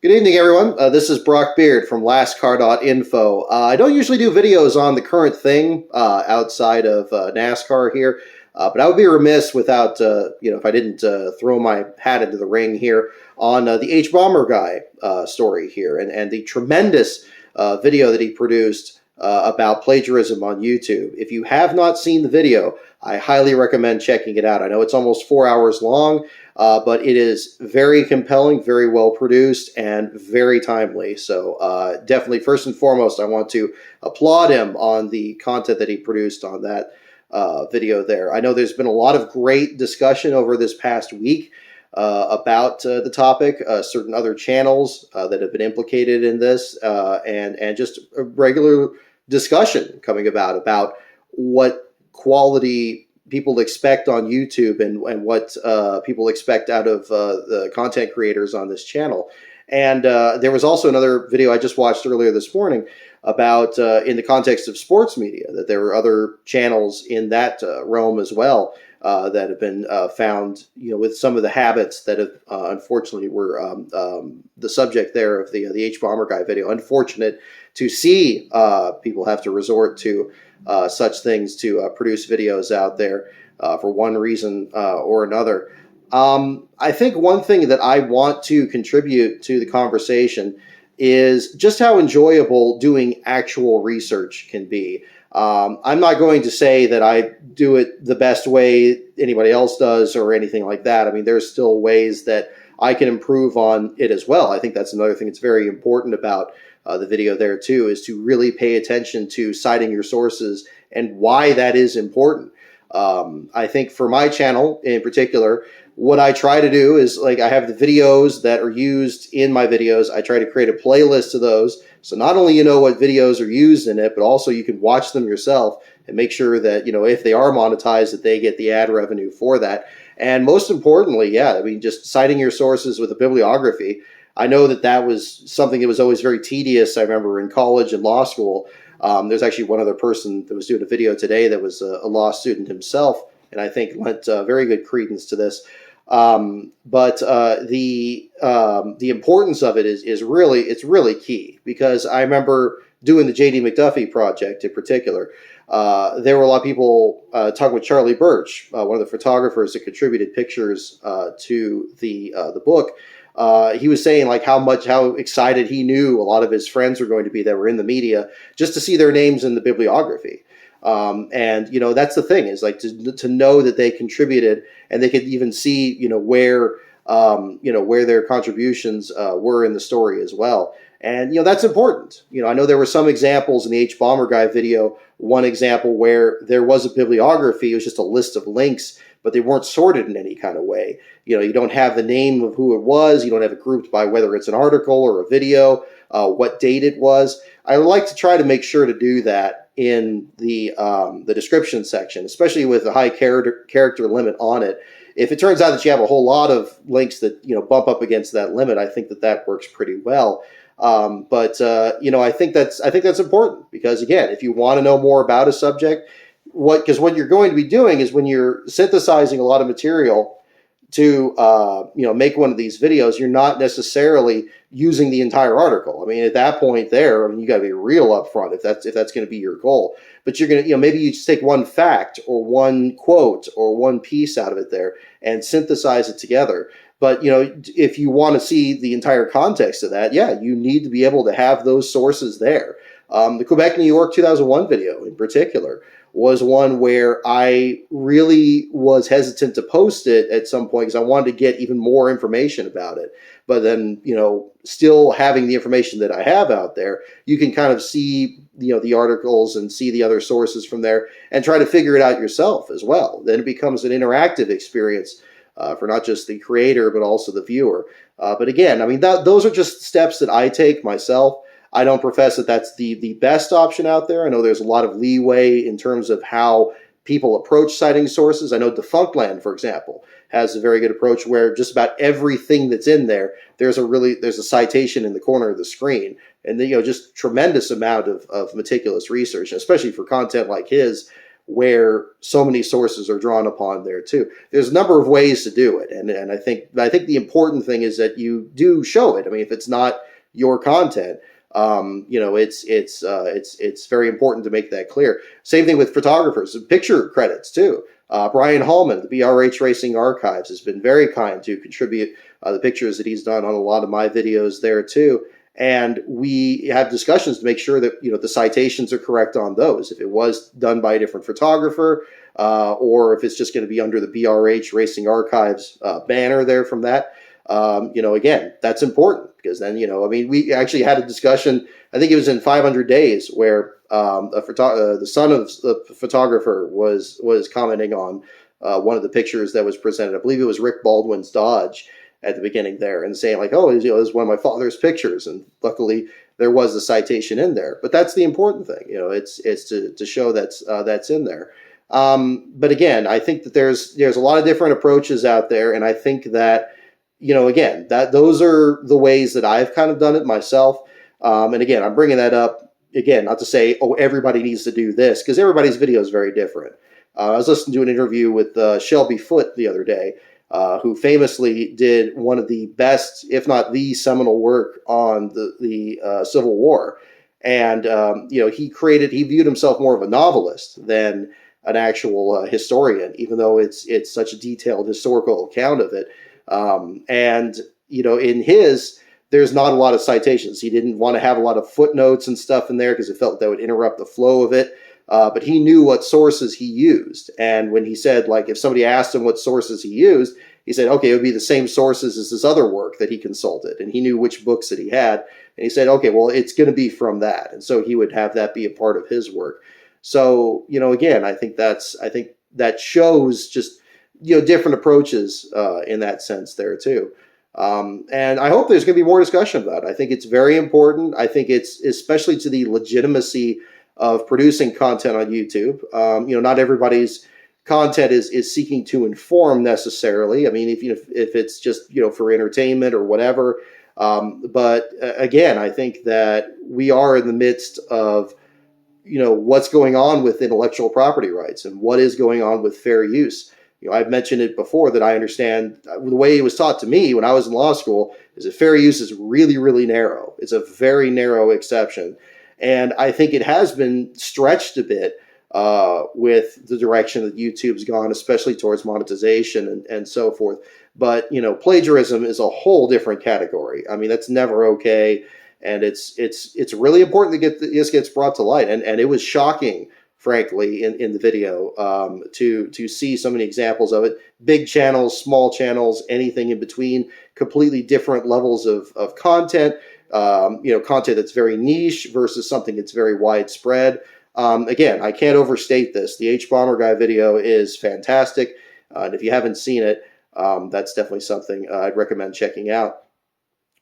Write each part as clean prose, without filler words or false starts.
Good evening, everyone. This is Brock Beard from lastcar.info. I don't usually do videos on the current thing outside of NASCAR here, but I would be remiss without, if I didn't throw my hat into the ring here on the HBomberGuy story here and the tremendous video that he produced about plagiarism on YouTube. If you have not seen the video, I highly recommend checking it out. I know it's almost 4 hours long, but it is very compelling, very well produced, and very timely. So definitely, first and foremost, I want to applaud him on the content that he produced on that video there. I know there's been a lot of great discussion over this past week about the topic, certain other channels that have been implicated in this, and just a regular discussion coming about what quality people expect on YouTube and what people expect out of the content creators on this channel. And there was also another video I just watched earlier this morning about, in the context of sports media, that there were other channels in that realm as well that have been found, with some of the habits that have unfortunately were the subject there of the HBomberGuy video. Unfortunate to see people have to resort to such things to produce videos out there for one reason or another. I think one thing that I want to contribute to the conversation is just how enjoyable doing actual research can be. I'm not going to say that I do it the best way anybody else does or anything like that. I mean, there's still ways that I can improve on it as well. I think that's another thing that's very important about the video there too, is to really pay attention to citing your sources and why that is important. I think for my channel in particular, what I try to do is, like, I have the videos that are used in my videos. I try to create a playlist of those. So not only you know what videos are used in it, but also you can watch them yourself and make sure that, if they are monetized, that they get the ad revenue for that. And most importantly, just citing your sources with a bibliography. I know that was something that was always very tedious. I remember in college and law school, there's actually one other person that was doing a video today that was a law student himself, and I think lent very good credence to this. But the importance of it is really key, because I remember doing the J.D. McDuffie project in particular. There were a lot of people talking with Charlie Birch, one of the photographers that contributed pictures to the book. He was saying how excited he knew a lot of his friends were going to be that were in the media, just to see their names in the bibliography. And that's the thing, is to know that they contributed, and they could even see where their contributions were in the story as well. And that's important. I know there were some examples in the HBomberGuy video. One example where there was a bibliography, it was just a list of links, but they weren't sorted in any kind of way. You don't have the name of who it was. You don't have it grouped by whether it's an article or a video, what date it was. I like to try to make sure to do that in the description section, especially with a high character limit on it. If it turns out that you have a whole lot of links that bump up against that limit, I think that works pretty well. But I think that's important, because again, if you want to know more about a subject, because what you're going to be doing is, when you're synthesizing a lot of material to make one of these videos, you're not necessarily using the entire article. I mean, at that point there, you got to be real upfront if that's going to be your goal. But you're going to, maybe you just take one fact or one quote or one piece out of it there and synthesize it together. But if you want to see the entire context of that, you need to be able to have those sources there. The Quebec, New York 2001 video in particular was one where I really was hesitant to post it at some point, because I wanted to get even more information about it. But then, still having the information that I have out there, you can kind of see, the articles and see the other sources from there and try to figure it out yourself as well. Then it becomes an interactive experience for not just the creator, but also the viewer. But again, I mean, those are just steps that I take myself. I don't profess that that's the best option out there. I know there's a lot of leeway in terms of how people approach citing sources. I know Defunctland, for example, has a very good approach where just about everything that's in there, there's a citation in the corner of the screen. And just tremendous amount of meticulous research, especially for content like his, where so many sources are drawn upon there too. There's a number of ways to do it, and I think the important thing is that you do show it. I mean, if it's not your content, it's very important to make that clear. Same thing with photographers, picture credits too. Brian Hallman, the BRH Racing Archives, has been very kind to contribute the pictures that he's done on a lot of my videos there too. And we have discussions to make sure that the citations are correct on those. If it was done by a different photographer, or if it's just going to be under the BRH Racing Archives banner there from that, again, that's important because then we actually had a discussion. I think it was in 500 Days where the son of the photographer was commenting on one of the pictures that was presented. I believe it was Rick Baldwin's Dodge at the beginning there, and saying like, oh, this is one of my father's pictures, and luckily there was a citation in there. But that's the important thing, it's to show that's in there. But again, I think that there's a lot of different approaches out there, and I think that again, that those are the ways that I've kind of done it myself. And again, I'm bringing that up again not to say, oh, everybody needs to do this, because everybody's video is very different. I was listening to an interview with Shelby Foote the other day, who famously did one of the best, if not the seminal work on the Civil War. And, he viewed himself more of a novelist than an actual historian, even though it's such a detailed historical account of it. In his, there's not a lot of citations. He didn't want to have a lot of footnotes and stuff in there because it felt that would interrupt the flow of it. But he knew what sources he used. And when he said, like, if somebody asked him what sources he used, he said, okay, it would be the same sources as his other work that he consulted. And he knew which books that he had. And he said, okay, well, it's going to be from that. And so he would have that be a part of his work. So, again, I think that shows just, different approaches in that sense there too. And I hope there's going to be more discussion about it. I think it's very important. I think it's especially to the legitimacy of producing content on YouTube. Not everybody's content is seeking to inform necessarily. I mean, if it's just, for entertainment or whatever. But again, I think that we are in the midst of, what's going on with intellectual property rights and what is going on with fair use. I've mentioned it before that I understand the way it was taught to me when I was in law school is that fair use is really, really narrow. It's a very narrow exception. And I think it has been stretched a bit with the direction that YouTube's gone, especially towards monetization and so forth. But, plagiarism is a whole different category. I mean, that's never okay. And it's really important that this gets brought to light. And it was shocking, frankly, in the video to see so many examples of it. Big channels, small channels, anything in between, completely different levels of content. Content that's very niche versus something that's very widespread. Again, I can't overstate this. The HBomberGuy video is fantastic. And if you haven't seen it, that's definitely something I'd recommend checking out.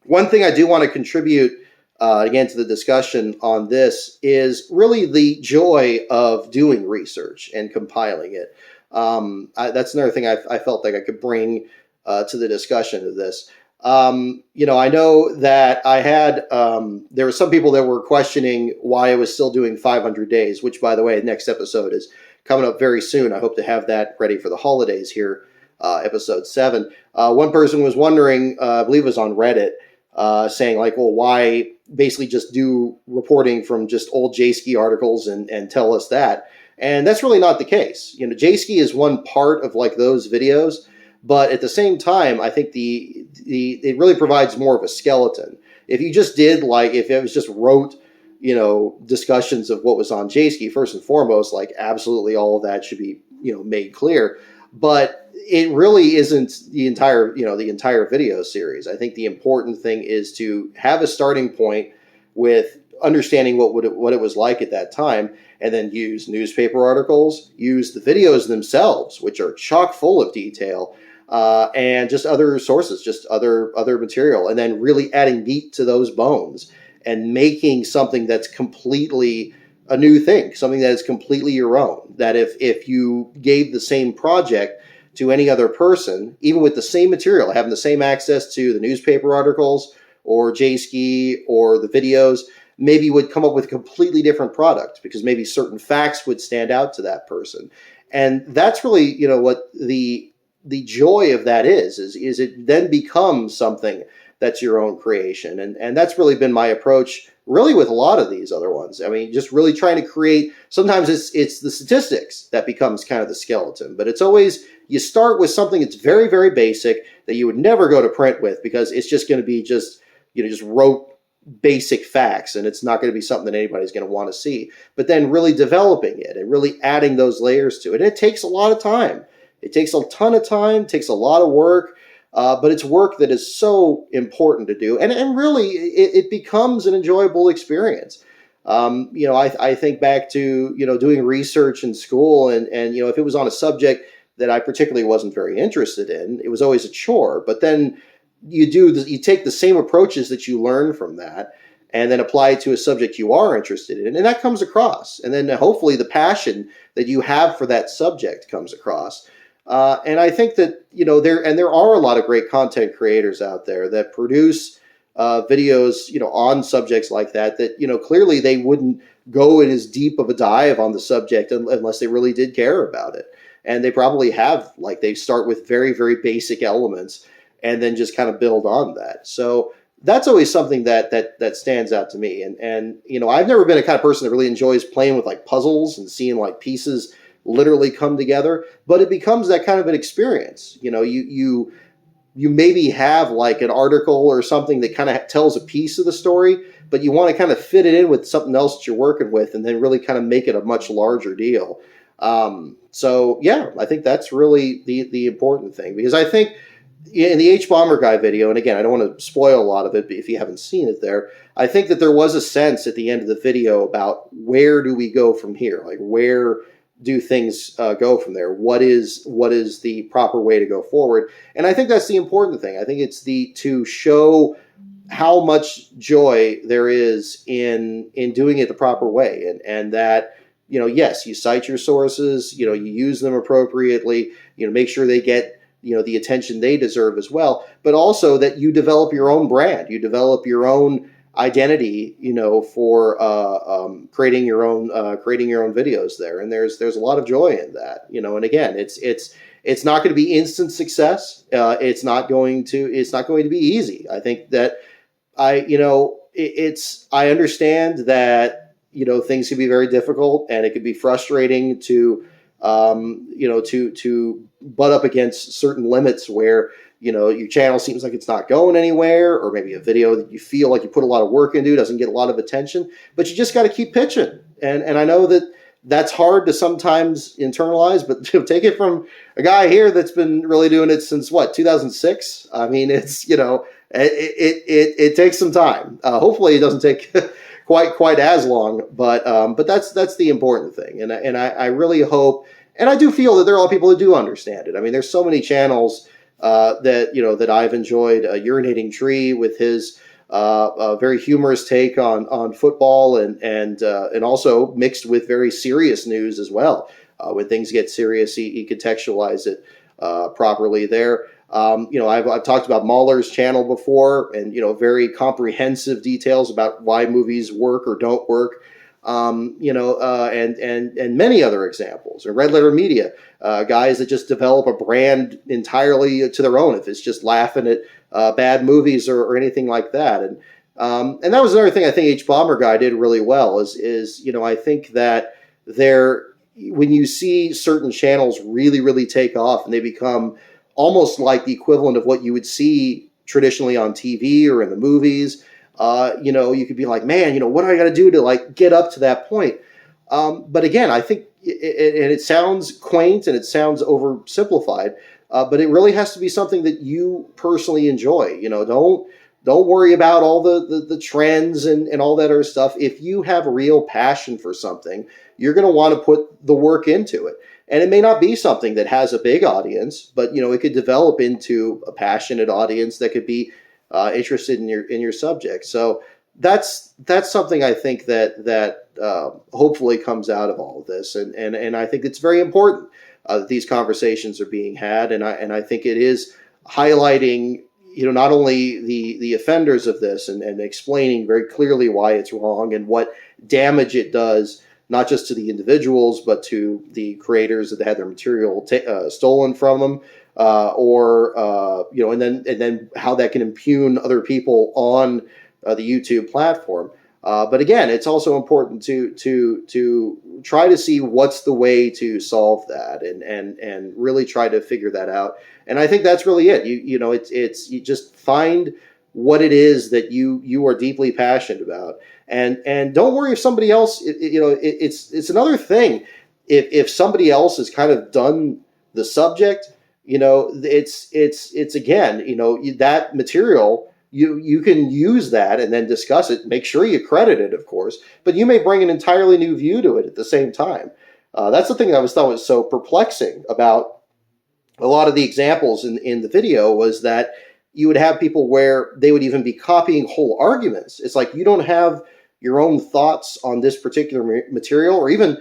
One thing I do want to contribute, again, to the discussion on this is really the joy of doing research and compiling it. That's another thing I felt like I could bring to the discussion of this. I know that I had, there were some people that were questioning why I was still doing 500 days, which, by the way, the next episode is coming up very soon. I hope to have that ready for the holidays here, episode 7. One person was wondering, I believe it was on Reddit, saying like, well, why basically just do reporting from just old JSKI articles and tell us that? And that's really not the case. JSKI is one part of like those videos. But at the same time, I think it really provides more of a skeleton. If you just did if it was just wrote, discussions of what was on JSKI, first and foremost, like absolutely all of that should be, made clear. But it really isn't the entire video series. I think the important thing is to have a starting point with understanding what it was like at that time, and then use newspaper articles, use the videos themselves, which are chock full of detail, and just other sources, just other material, and then really adding meat to those bones and making something that's completely a new thing, something that is completely your own. That if you gave the same project to any other person, even with the same material, having the same access to the newspaper articles or JSKI or the videos, maybe would come up with a completely different product because maybe certain facts would stand out to that person. And that's really, what the joy of that is it then becomes something that's your own creation. And that's really been my approach really with a lot of these other ones. I mean, just really trying to create, sometimes it's the statistics that becomes kind of the skeleton, but it's always, you start with something that's very, very basic that you would never go to print with because it's just going to be just rote basic facts, and it's not going to be something that anybody's going to want to see. But then really developing it and really adding those layers to it. And it takes a lot of time. It takes a ton of time, takes a lot of work, but it's work that is so important to do. And really, it becomes an enjoyable experience. I think back to, doing research in school, and if it was on a subject that I particularly wasn't very interested in, it was always a chore. But then you take the same approaches that you learn from that and then apply it to a subject you are interested in, and that comes across. And then hopefully the passion that you have for that subject comes across. And I think that, there are a lot of great content creators out there that produce videos, on subjects like that, clearly they wouldn't go in as deep of a dive on the subject unless they really did care about it. And they probably have, they start with very, very basic elements and then just kind of build on that. So that's always something that stands out to me. And I've never been a kind of person that really enjoys playing with puzzles and seeing pieces literally come together, but it becomes that kind of an experience. You maybe have an article or something that kind of tells a piece of the story, but you want to kind of fit it in with something else that you're working with and then really kind of make it a much larger deal. So yeah, I think that's really the important thing, because I think in the HBomberGuy video, and again, I don't want to spoil a lot of it, but if you haven't seen it there, I think that there was a sense at the end of the video about where do we go from here? Where do things go from there? What is the proper way to go forward? And I think that's the important thing. I think it's to show how much joy there is in doing it the proper way, and that, yes, you cite your sources, you use them appropriately, make sure they get the attention they deserve as well, but also that you develop your own brand, you develop your own identity, for creating your own videos there. And there's a lot of joy in that, and again, it's not going to be instant success. It's not going to be easy. I think that I understand that, things can be very difficult, and it could be frustrating to butt up against certain limits where, your channel seems like it's not going anywhere, or maybe a video that you feel like you put a lot of work into doesn't get a lot of attention, but you just got to keep pitching. And I know that that's hard to sometimes internalize, but take it from a guy here that's been really doing it since 2006. I mean, it's, it takes some time. Hopefully it doesn't take quite as long, but that's the important thing. And I really hope, and I do feel that there are a lot of people that do understand it. I mean, there's so many channels that I've enjoyed. Urinating Tree with his very humorous take on football, and also mixed with very serious news as well. When things get serious, he contextualized it properly there. I've talked about Mahler's channel before, and very comprehensive details about why movies work or don't work. And many other examples. Or Red Letter Media, guys that just develop a brand entirely to their own, if it's just laughing at bad movies or anything like that. And that was another thing I think HBomberGuy did really well is I think that when you see certain channels really, really take off and they become almost like the equivalent of what you would see traditionally on TV or in the movies, you could be like, man, what do I got to do to get up to that point? But again, I think, and it sounds quaint and it sounds oversimplified, but it really has to be something that you personally enjoy. Don't worry about all the trends and all that other stuff. If you have a real passion for something, you're going to want to put the work into it. And it may not be something that has a big audience, but it could develop into a passionate audience that could be interested in your subject. So that's something I think that hopefully comes out of all of this, and I think it's very important that these conversations are being had, and I think it is highlighting not only the offenders of this and explaining very clearly why it's wrong and what damage it does, not just to the individuals, but to the creators that had their material stolen from them, and then how that can impugn other people on the YouTube platform. But again, it's also important to try to see what's the way to solve that and really try to figure that out. And I think that's really it. You just find what it is that you are deeply passionate about, and don't worry if somebody else. It's another thing if somebody else has kind of done the subject. It's again, that material. You can use that and then discuss it. Make sure you credit it, of course, but you may bring an entirely new view to it at the same time. That's the thing that I thought was so perplexing about a lot of the examples in the video, was that you would have people where they would even be copying whole arguments. It's like you don't have your own thoughts on this particular material or even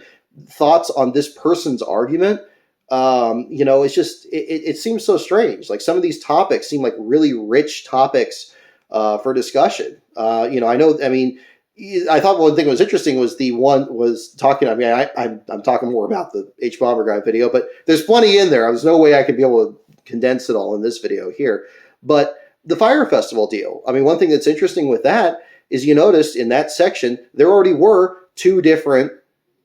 thoughts on this person's argument. It's just, it seems so strange. Like some of these topics seem like really rich topics for discussion. I thought one thing that was interesting was the one was talking, I'm talking more about the HBomberGuy video, but there's plenty in there. There's no way I could be able to condense it all in this video here. But the Fire Festival deal, one thing that's interesting with that is you noticed in that section, there already were two different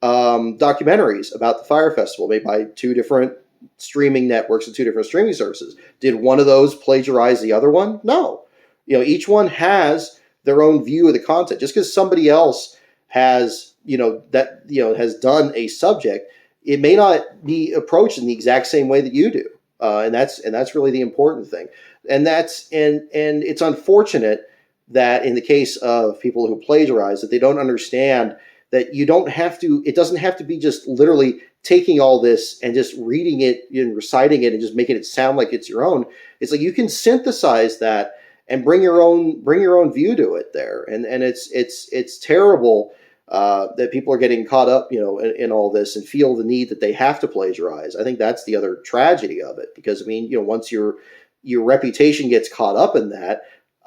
documentaries about the Fire Festival made by two different streaming networks and two different streaming services. Did one of those plagiarize the other one? No. Each one has their own view of the content. Just because somebody else has, has done a subject, it may not be approached in the exact same way that you do. And that's really the important thing. And it's unfortunate that in the case of people who plagiarize, that they don't understand that it doesn't have to be just literally taking all this and just reading it and reciting it and just making it sound like it's your own. It's like you can synthesize that and bring your own view to it there. And it's terrible that people are getting caught up, in all this and feel the need that they have to plagiarize. I think that's the other tragedy of it, because once your reputation gets caught up in that,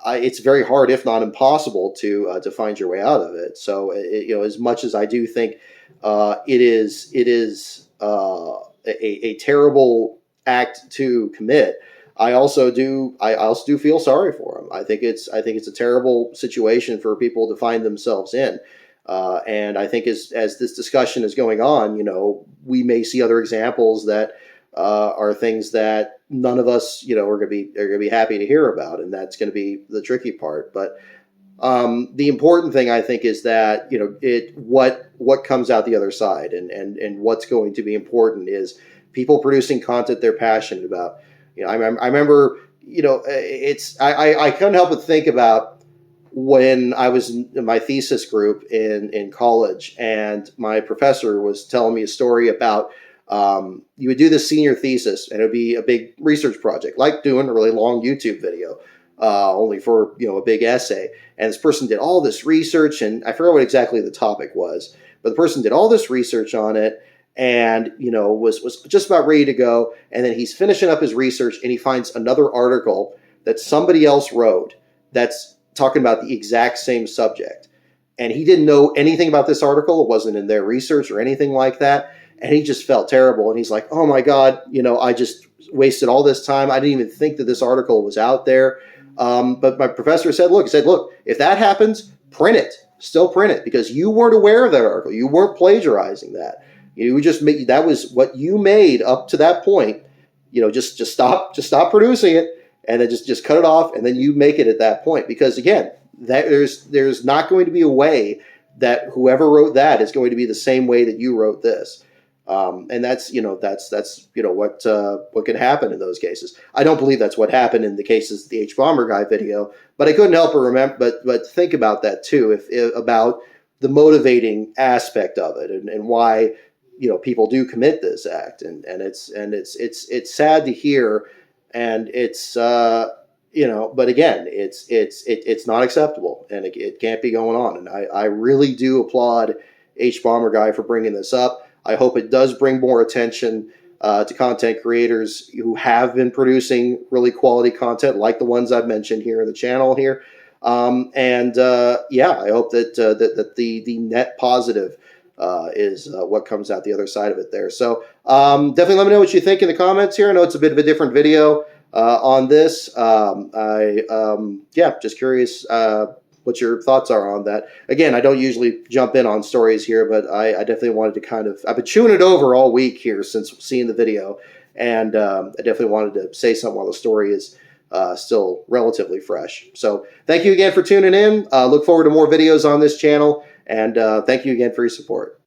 it's very hard, if not impossible, to find your way out of it. So, as much as I do think it is a terrible act to commit, I also do feel sorry for them. I think it's a terrible situation for people to find themselves in. And I think as this discussion is going on, we may see other examples that are things that none of us, are going to be happy to hear about, and that's going to be the tricky part. But the important thing, I think, is that what comes out the other side, and what's going to be important is people producing content they're passionate about. I remember, I couldn't help but think about when I was in my thesis group in college, and my professor was telling me a story about you would do this senior thesis, and it would be a big research project, like doing a really long YouTube video, only for a big essay. And this person did all this research, and I forget what exactly the topic was, but the person did all this research on it, and was just about ready to go. And then he's finishing up his research, and he finds another article that somebody else wrote that's talking about the exact same subject, and he didn't know anything about this article. It wasn't in their research or anything like that. And he just felt terrible. And he's like, oh my God, I just wasted all this time. I didn't even think that this article was out there. But my professor said, look, if that happens, print it. Still print it, because you weren't aware of that article. You weren't plagiarizing that. That was what you made up to that point. Just stop producing it, and then just cut it off, and then you make it at that point. Because again, there's not going to be a way that whoever wrote that is going to be the same way that you wrote this. And that's what could happen in those cases. I don't believe that's what happened in the cases of the HBomberGuy video, but I couldn't help but remember, but think about that too, about the motivating aspect of it, and why people do commit this act, and it's sad to hear, and it's but again, it's not acceptable, and it can't be going on. And I really do applaud HBomberGuy for bringing this up. I hope it does bring more attention to content creators who have been producing really quality content like the ones I've mentioned here in the channel here. Yeah, I hope that the net positive is what comes out the other side of it there. So definitely let me know what you think in the comments here. I know it's a bit of a different video on this. Yeah, just curious what your thoughts are on that. Again, I don't usually jump in on stories here, but I definitely wanted to kind of, I've been chewing it over all week here since seeing the video, and I definitely wanted to say something while the story is still relatively fresh. So thank you again for tuning in. Look forward to more videos on this channel, and thank you again for your support.